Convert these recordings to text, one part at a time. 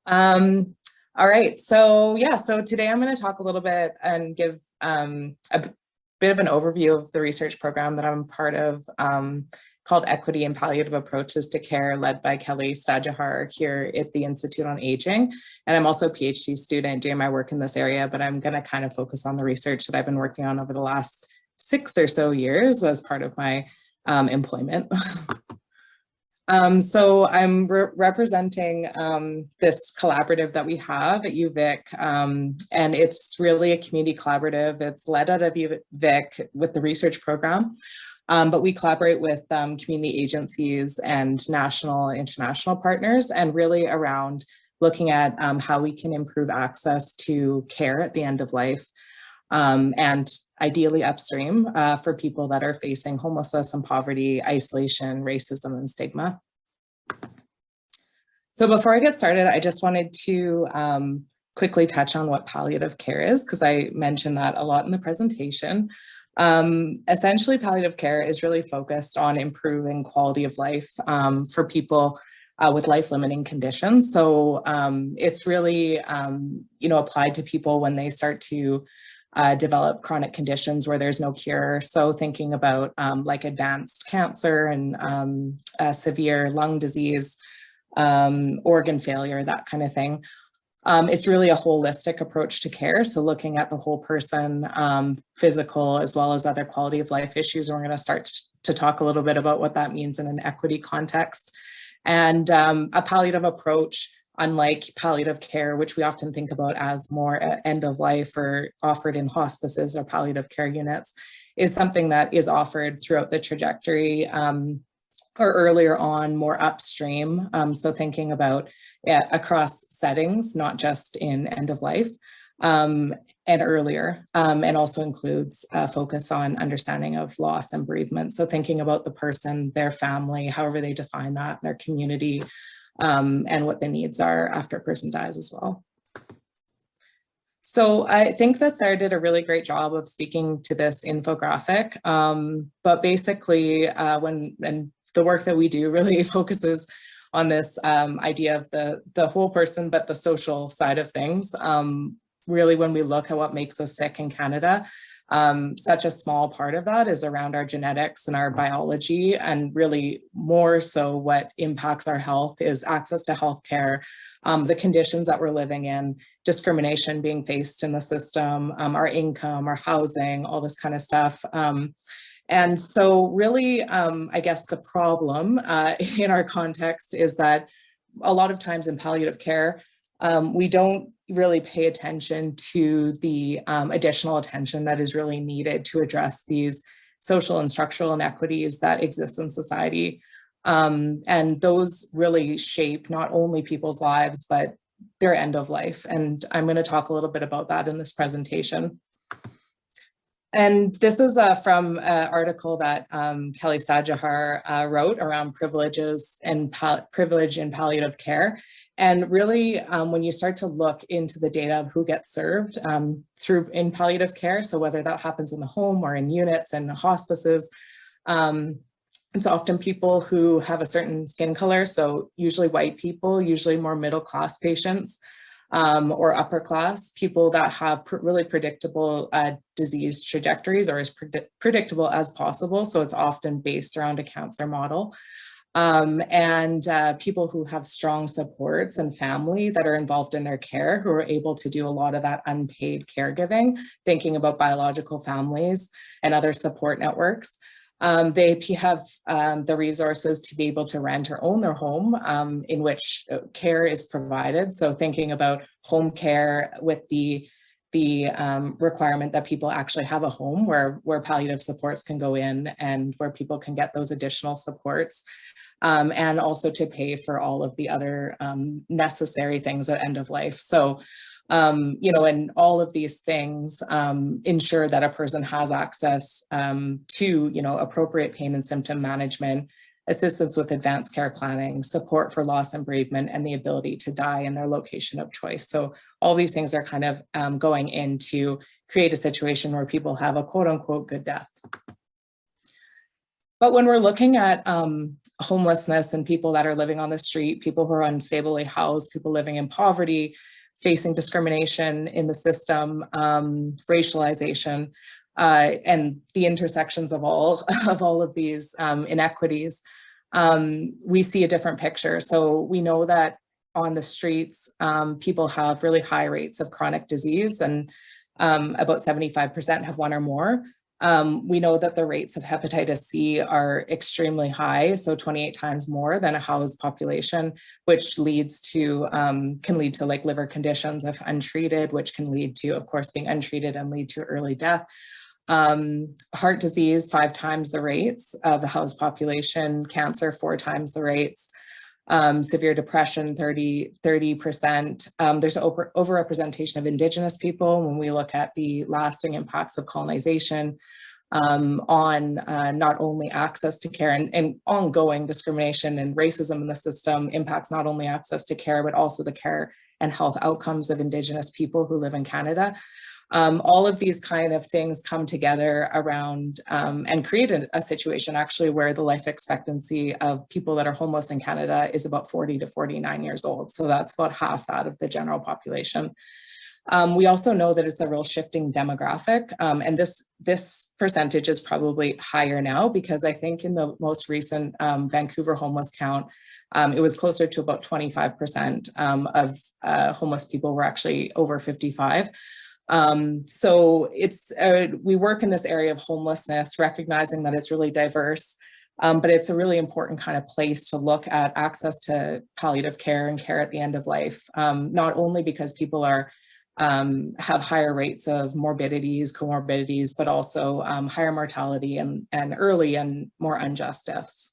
Um, all right, so today I'm going to talk a little bit and give a bit of an overview of the research program that I'm part of called Equity and Palliative Approaches to Care, led by Kelly Stajahar here at the Institute on Aging. And I'm also a PhD student doing my work in this area, but I'm going to kind of focus on the research that I've been working on over the last 6 or so years as part of my employment. So I'm representing this collaborative that we have at UVic, and it's really a community collaborative. It's led out of UVic with the research program, but we collaborate with community agencies and national and international partners, and really around looking at how we can improve access to care at the end of life, and ideally upstream for people that are facing homelessness and poverty, isolation, racism, and stigma. So before I get started, I just wanted to quickly touch on what palliative care is, because I mentioned that a lot in the presentation. Essentially, palliative care is really focused on improving quality of life for people with life-limiting conditions. So it's really, applied to people when they start to develop chronic conditions where there's no cure. So thinking about like advanced cancer and severe lung disease, organ failure, that kind of thing. It's really a holistic approach to care. So looking at the whole person, physical as well as other quality of life issues. And we're going to start to talk a little bit about what that means in an equity context. And a palliative approach, unlike palliative care, which we often think about as more end of life or offered in hospices or palliative care units, is something that is offered throughout the trajectory or earlier on, more upstream. So thinking about across settings, not just in end of life, and earlier, and also includes a focus on understanding of loss and bereavement. So thinking about the person, their family, however they define that, their community, and what the needs are after a person dies as well. So I think that Sarah did a really great job of speaking to this infographic, but basically when the work that we do really focuses on this idea of the whole person, but the social side of things. Really, when we look at what makes us sick in Canada, such a small part of that is around our genetics and our biology, and really more so what impacts our health is access to healthcare, the conditions that we're living in, discrimination being faced in the system, our income, our housing, all this kind of stuff. And so really, I guess the problem in our context is that a lot of times in palliative care, we don't really pay attention to the additional attention that is really needed to address these social and structural inequities that exist in society. And those really shape not only people's lives, but their end of life. And I'm going to talk a little bit about that in this presentation. And this is from an article that Kelly Stajahar wrote around privileges and privilege in palliative care. And really, when you start to look into the data of who gets served through in palliative care, so whether that happens in the home or in units and hospices, it's often people who have a certain skin color, so usually white people, usually more middle-class patients, or upper class, people that have really predictable disease trajectories, or as predictable as possible. So it's often based around a cancer model. And people who have strong supports and family that are involved in their care, who are able to do a lot of that unpaid caregiving, thinking about biological families and other support networks. They have the resources to be able to rent or own their home in which care is provided. So thinking about home care with the requirement that people actually have a home where palliative supports can go in and where people can get those additional supports. And also to pay for all of the other necessary things at end of life. So and all of these things ensure that a person has access to, appropriate pain and symptom management, assistance with advanced care planning, support for loss and bereavement, and the ability to die in their location of choice. So all these things are kind of going in to create a situation where people have a quote unquote good death. But when we're looking at homelessness and people that are living on the street, people who are unstably housed, people living in poverty, facing discrimination in the system, racialization, and the intersections of all of these inequities, we see a different picture. So we know that on the streets, people have really high rates of chronic disease, and about 75% have one or more. We know that the rates of hepatitis C are extremely high, so 28 times more than a housed population, which leads to, can lead to like liver conditions if untreated, which can lead to, of course, being untreated and lead to early death. Heart disease, 5 times the rates of the housed population, cancer, 4 times the rates. Severe depression, 30%. There's an overrepresentation of Indigenous people when we look at the lasting impacts of colonization on not only access to care, and ongoing discrimination and racism in the system impacts not only access to care, but also the care and health outcomes of Indigenous people who live in Canada. All of these kind of things come together around and create a situation actually where the life expectancy of people that are homeless in Canada is about 40 to 49 years old. So that's about half that of the general population. We also know that it's a real shifting demographic, and this percentage is probably higher now, because I think in the most recent Vancouver homeless count, it was closer to about 25% of homeless people were actually over 55. So it's, we work in this area of homelessness, recognizing that it's really diverse, but it's a really important kind of place to look at access to palliative care and care at the end of life, not only because people are have higher rates of morbidities, comorbidities, but also higher mortality and early and more unjust deaths.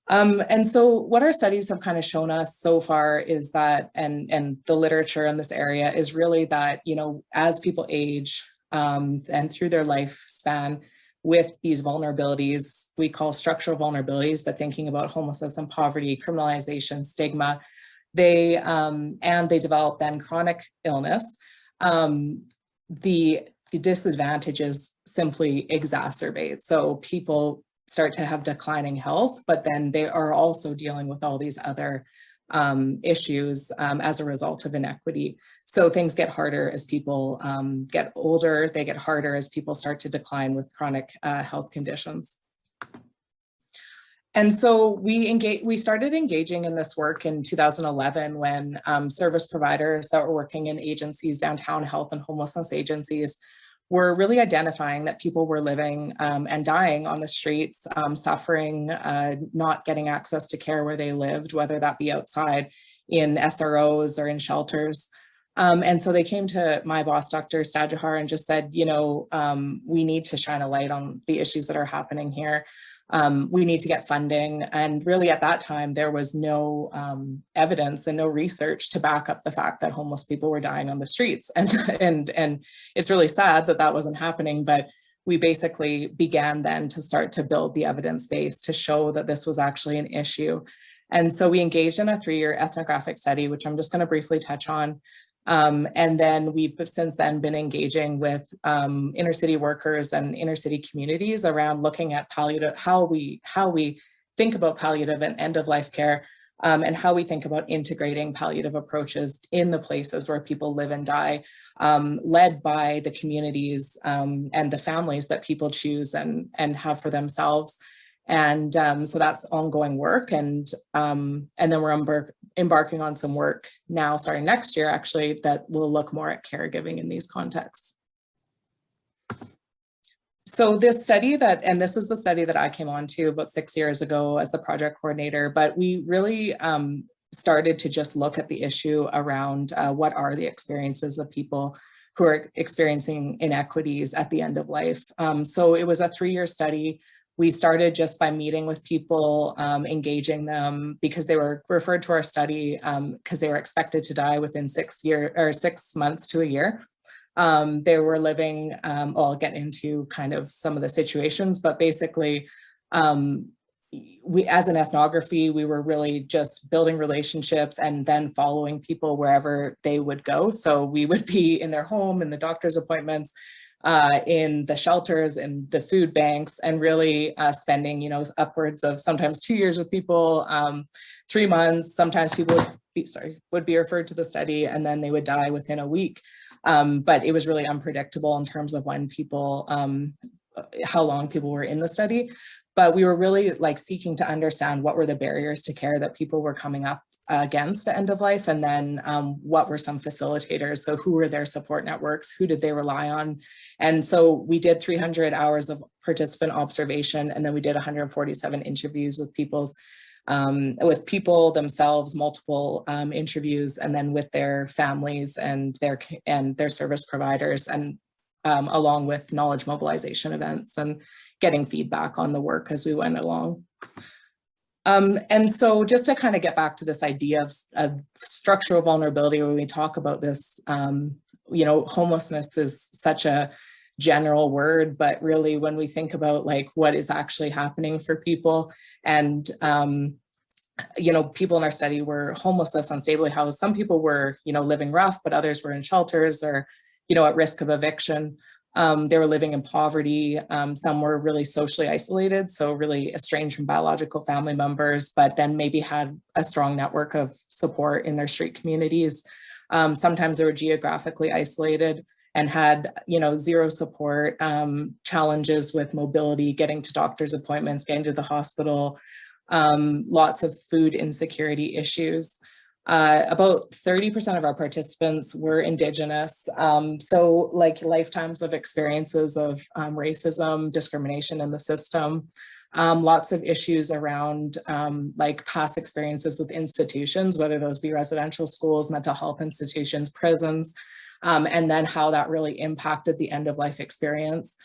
And so what our studies have kind of shown us so far is that, and the literature in this area is really that, you know, as people age and through their lifespan with these vulnerabilities, we call structural vulnerabilities, but thinking about homelessness and poverty, criminalization, stigma, they develop then chronic illness. The disadvantages simply exacerbate. So people start to have declining health, but then they are also dealing with all these other issues as a result of inequity. So things get harder as people get older, they get harder as people start to decline with chronic health conditions. And so we started engaging in this work in 2011 when service providers that were working in agencies, downtown health and homelessness agencies, were really identifying that people were living and dying on the streets, suffering, not getting access to care where they lived, whether that be outside in SROs or in shelters. And so they came to my boss, Dr. Stajahar, and just said, you know, we need to shine a light on the issues that are happening here. We need to get funding. And really at that time, there was no evidence and no research to back up the fact that homeless people were dying on the streets. And it's really sad that that wasn't happening, but we basically began then to start to build the evidence base to show that this was actually an issue. And so we engaged in a 3-year ethnographic study, which I'm just going to briefly touch on. And then we've since then been engaging with inner city workers and inner city communities around looking at palliative, how we think about palliative and end of life care, and how we think about integrating palliative approaches in the places where people live and die, led by the communities and the families that people choose and have for themselves. And so that's ongoing work, and then we're embarking on some work now, starting next year, actually, that will look more at caregiving in these contexts. So this study and this is the study that I came on to about 6 years ago as the project coordinator, but we really started to just look at the issue around what are the experiences of people who are experiencing inequities at the end of life. So it was a 3-year study. We started just by meeting with people, engaging them because they were referred to our study because they were expected to die within 6 months to a year. They were living, I'll get into kind of some of the situations, but basically we, as an ethnography, we were really just building relationships and then following people wherever they would go. So we would be in their home, in the doctor's appointments, in the shelters and the food banks, and really spending, upwards of sometimes 2 years with people, 3 months. Sometimes people would be referred to the study and then they would die within a week. But it was really unpredictable in terms of when people, how long people were in the study. But we were really seeking to understand what were the barriers to care that people were coming up against at end of life, and then what were some facilitators. So who were their support networks, who did they rely on? And so we did 300 hours of participant observation, and then we did 147 interviews with people themselves, multiple interviews, and then with their families and their service providers, and along with knowledge mobilization events and getting feedback on the work as we went along. And so just to kind of get back to this idea of structural vulnerability, when we talk about this, homelessness is such a general word, but really when we think about what is actually happening for people, and people in our study were homelessness, unstably housed. Some people were, living rough, but others were in shelters or, at risk of eviction. They were living in poverty. Some were really socially isolated, so really estranged from biological family members, but then maybe had a strong network of support in their street communities. Sometimes they were geographically isolated and had, zero support, challenges with mobility, getting to doctor's appointments, getting to the hospital, lots of food insecurity issues. About 30% of our participants were Indigenous. So lifetimes of experiences of racism, discrimination in the system, lots of issues around past experiences with institutions, whether those be residential schools, mental health institutions, prisons, and then how that really impacted the end of life experience.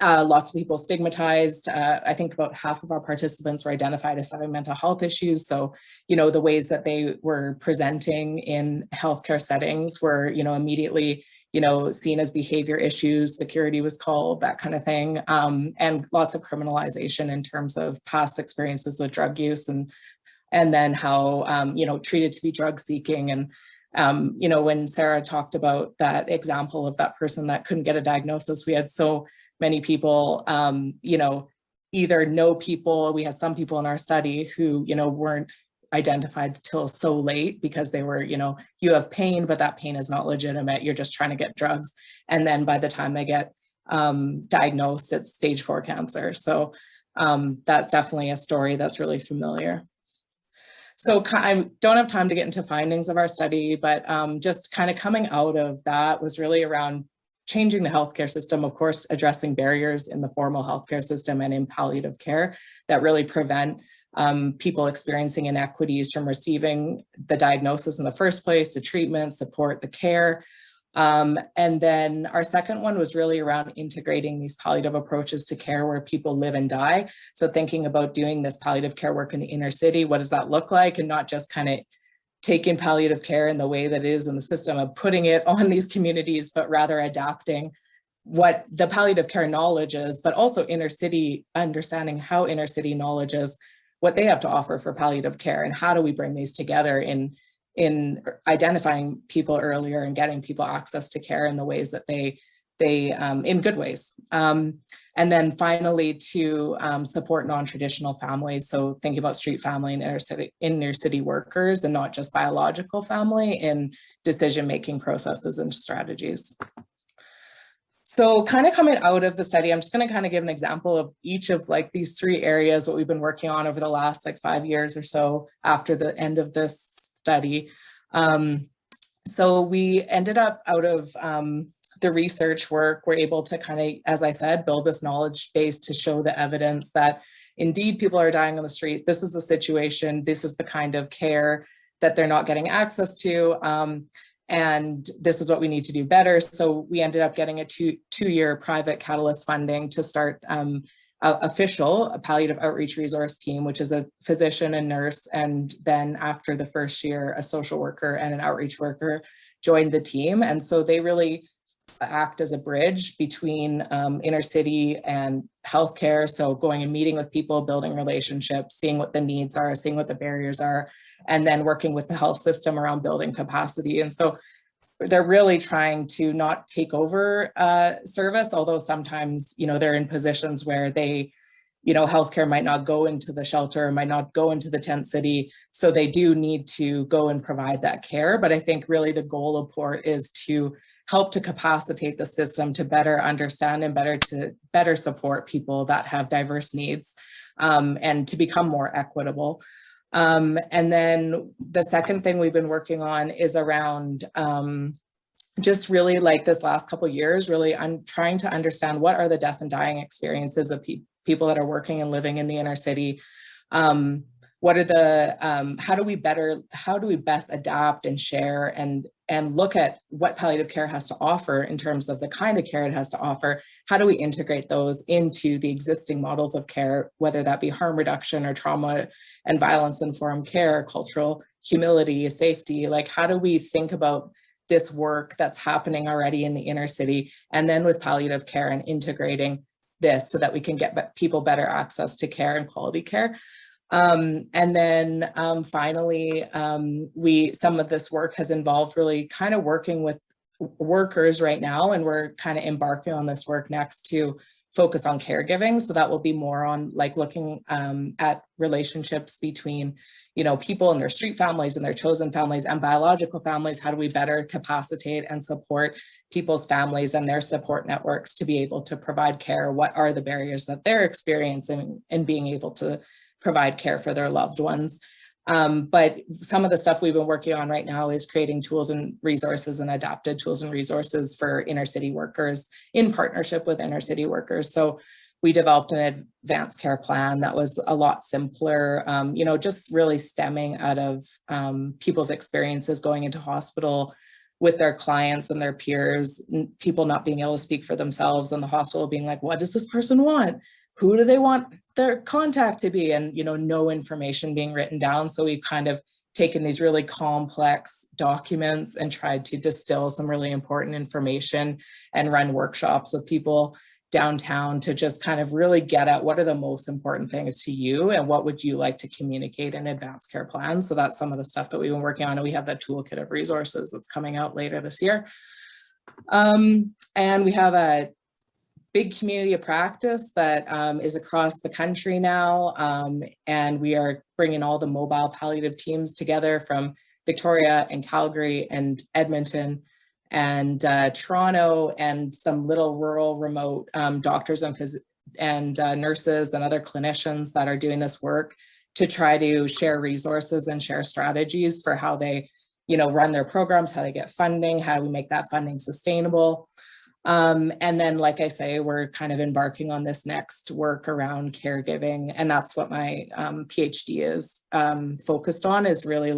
Lots of people stigmatized. I think about half of our participants were identified as having mental health issues. So, the ways that they were presenting in healthcare settings were, immediately, seen as behavior issues, security was called, that kind of thing. And lots of criminalization in terms of past experiences with drug use, and then how, treated to be drug seeking. And when Sarah talked about that example of that person that couldn't get a diagnosis, we had so many people, either know people. We had some people in our study who, weren't identified till so late because they were, you have pain, but that pain is not legitimate. You're just trying to get drugs. And then by the time they get diagnosed, it's stage 4 cancer. So that's definitely a story that's really familiar. So I don't have time to get into findings of our study, but just kind of coming out of that was really around changing the healthcare system, of course, addressing barriers in the formal healthcare system and in palliative care that really prevent people experiencing inequities from receiving the diagnosis in the first place, the treatment, support, the care. And then our second one was really around integrating these palliative approaches to care where people live and die. So thinking about doing this palliative care work in the inner city, what does that look like? And not just kind of taking palliative care in the way that it is in the system of putting it on these communities, but rather adapting what the palliative care knowledge is, but also inner city, understanding how inner city knowledge is, what they have to offer for palliative care, and how do we bring these together in identifying people earlier and getting people access to care in the ways that they in good ways. And then finally to support non-traditional families. So thinking about street family and inner city workers, and not just biological family, in decision-making processes and strategies. So kind of coming out of the study, I'm just going to kind of give an example of each of these 3 areas, what we've been working on over the last 5 years or so after the end of this study. So we ended up out of the research work, we're able to kind of, as I said, build this knowledge base to show the evidence that indeed people are dying on the street. This is the situation. This is the kind of care that they're not getting access to. And this is what we need to do better. So we ended up getting a two-year private Catalyst funding to start a palliative outreach resource team, which is a physician and nurse. And then after the first year, a social worker and an outreach worker joined the team. And so they really act as a bridge between inner city and healthcare. So going and meeting with people, building relationships, seeing what the needs are, seeing what the barriers are, and then working with the health system around building capacity. And so they're really trying to not take over service, although sometimes, they're in positions where they, healthcare might not go into the shelter, might not go into the tent city. So they do need to go and provide that care. But I think really the goal of PORT is to help to capacitate the system to better understand and better support people that have diverse needs, and to become more equitable. And then the second thing we've been working on is around just really like this last couple of years, really trying to understand what are the death and dying experiences of people that are working and living in the inner city. What are the, how do we best adapt and share and look at what palliative care has to offer in terms of the kind of care it has to offer? How do we integrate those into the existing models of care, whether that be harm reduction or trauma and violence informed care, cultural humility, safety? Like, how do we think about this work that's happening already in the inner city, and then with palliative care and integrating this so that we can get people better access to care and quality care? And then finally, some of this work has involved really kind of working with workers right now, and we're kind of embarking on this work next to focus on caregiving. So that will be more on like looking at relationships between, people and their street families and their chosen families and biological families. How do we better capacitate and support people's families and their support networks to be able to provide care? What are the barriers that they're experiencing in being able to provide care for their loved ones? But some of the stuff we've been working on right now is creating tools and resources and adapted tools and resources for inner city workers in partnership with inner city workers. So we developed an advanced care plan that was a lot simpler, just really stemming out of people's experiences going into hospital with their clients and their peers, people not being able to speak for themselves, and the hospital being like, what does this person want? Who do they want their contact to be? And, no information being written down. So we've kind of taken these really complex documents and tried to distill some really important information and run workshops with people downtown to just kind of really get at what are the most important things to you and what would you like to communicate in advanced care plans. So that's some of the stuff that we've been working on. And we have that toolkit of resources that's coming out later this year. And we have a big community of practice that is across the country now. And we are bringing all the mobile palliative teams together from Victoria and Calgary and Edmonton and Toronto, and some little rural remote doctors and nurses and other clinicians that are doing this work to try to share resources and share strategies for how they, run their programs, how they get funding, how do we make that funding sustainable. And then, like I say, we're kind of embarking on this next work around caregiving. And that's what my PhD is focused on, is really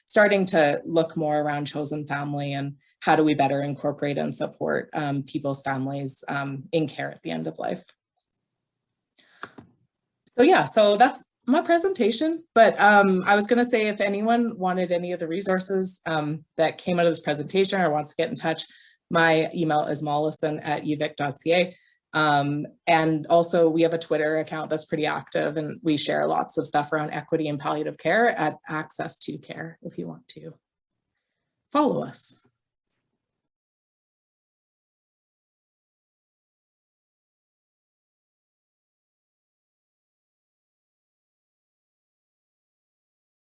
starting to look more around chosen family and how do we better incorporate and support people's families in care at the end of life. So yeah, so that's my presentation. But I was gonna say, if anyone wanted any of the resources that came out of this presentation or wants to get in touch, my email is mollison@uvic.ca. And also we have a Twitter account that's pretty active, and we share lots of stuff around equity and palliative care at Access to Care if you want to follow us.